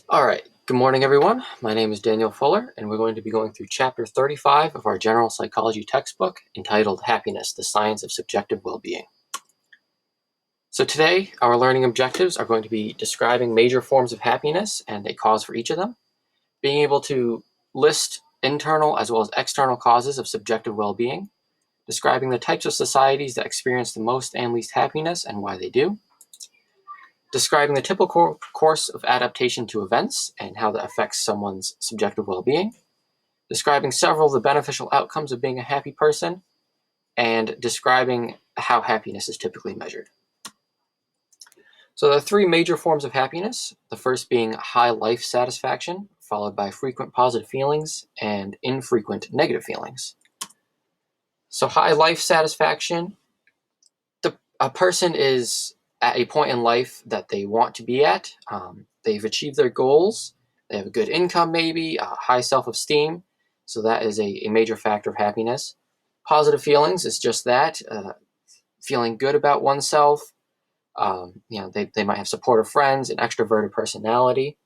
All right, good morning, everyone. My name is Daniel Fuller, and we're going to be going through Chapter 35 of our general psychology textbook entitled Happiness, the Science of Subjective Well-Being. So today, our learning objectives are going to be describing major forms of happiness and a cause for each of them, being able to list internal as well as external causes of subjective well-being, describing the types of societies that experience the most and least happiness and why they do, describing the typical course of adaptation to events and how that affects someone's subjective well-being, describing several of the beneficial outcomes of being a happy person, and describing how happiness is typically measured. So there are three major forms of happiness, the first being high life satisfaction, followed by frequent positive feelings and infrequent negative feelings. So high life satisfaction, a person is at a point in life that they want to be at. They've achieved their goals. They have a good income, maybe, high self-esteem. So that is a major factor of happiness. Positive feelings is just that, feeling good about oneself. They might have supportive friends, an extroverted personality.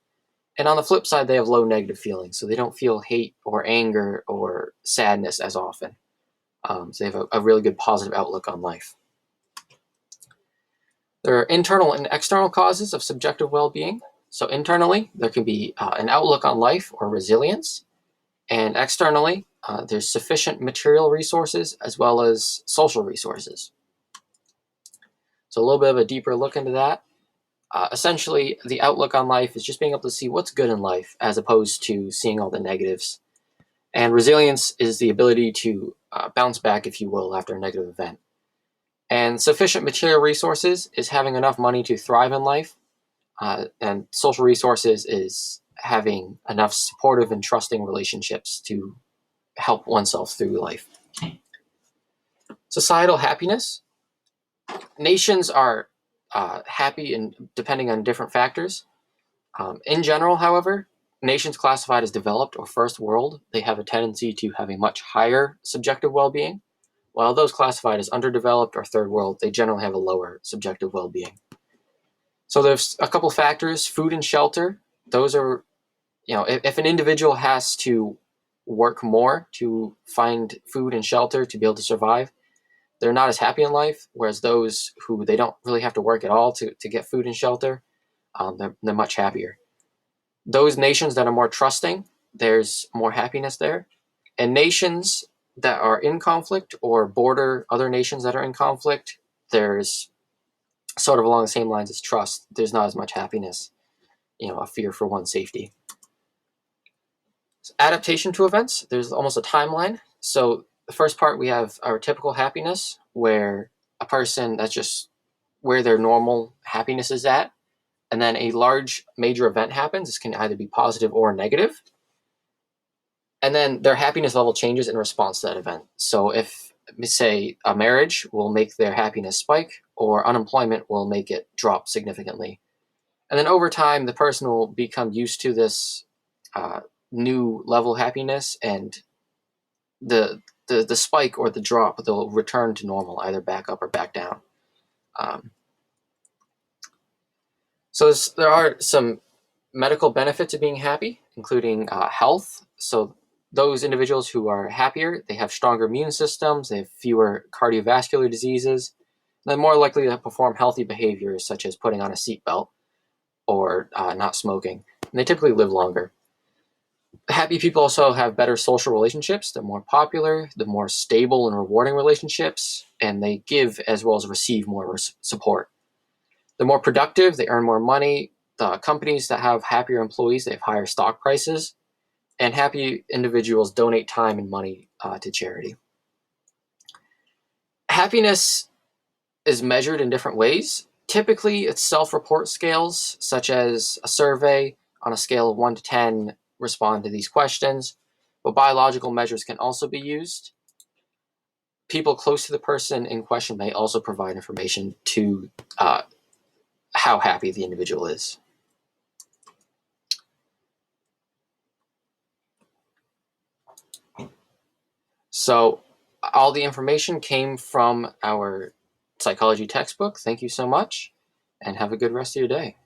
And on the flip side, they have low negative feelings. So they don't feel hate or anger or sadness as often. So they have a really good positive outlook on life. There are internal and external causes of subjective well-being. So internally, there can be an outlook on life or resilience. And externally, there's sufficient material resources as well as social resources. So a little bit of a deeper look into that. Essentially, the outlook on life is just being able to see what's good in life as opposed to seeing all the negatives. And resilience is the ability to bounce back, if you will, after a negative event. And sufficient material resources is having enough money to thrive in life. And social resources is having enough supportive and trusting relationships to help oneself through life. Societal happiness. Nations are happy and depending on different factors. In general, however, nations classified as developed or first world, they have a tendency to have a much higher subjective well-being, while those classified as underdeveloped or third world, they generally have a lower subjective well-being. So there's a couple factors. Food and shelter. Those are, if an individual has to work more to find food and shelter to be able to survive, they're not as happy in life, whereas those who they don't really have to work at all to get food and shelter, they're much happier. Those nations that are more trusting, there's more happiness there. And nations that are in conflict or border other nations that are in conflict, there's sort of along the same lines as trust. There's not as much happiness, a fear for one's safety. So adaptation to events, there's almost a timeline. So the first part, we have our typical happiness, where a person, that's just where their normal happiness is at. And then a large major event happens. This can either be positive or negative. And then their happiness level changes in response to that event. So if, say, a marriage will make their happiness spike, or unemployment will make it drop significantly. And then over time, the person will become used to this new level of happiness, and the spike or the drop, they'll return to normal, either back up or back down. So there are some medical benefits of being happy, including health. So those individuals who are happier, they have stronger immune systems, they have fewer cardiovascular diseases, they're more likely to perform healthy behaviors such as putting on a seatbelt or not smoking, and they typically live longer. Happy people also have better social relationships. They're more popular, they're more stable and rewarding relationships, and they give as well as receive more support. They're more productive, they earn more money. The companies that have happier employees, they have higher stock prices, and happy individuals donate time and money to charity. Happiness is measured in different ways. Typically, it's self-report scales, such as a survey on a scale of 1 to 10, respond to these questions, but biological measures can also be used. People close to the person in question may also provide information to how happy the individual is. So all the information came from our psychology textbook. Thank you so much, and have a good rest of your day.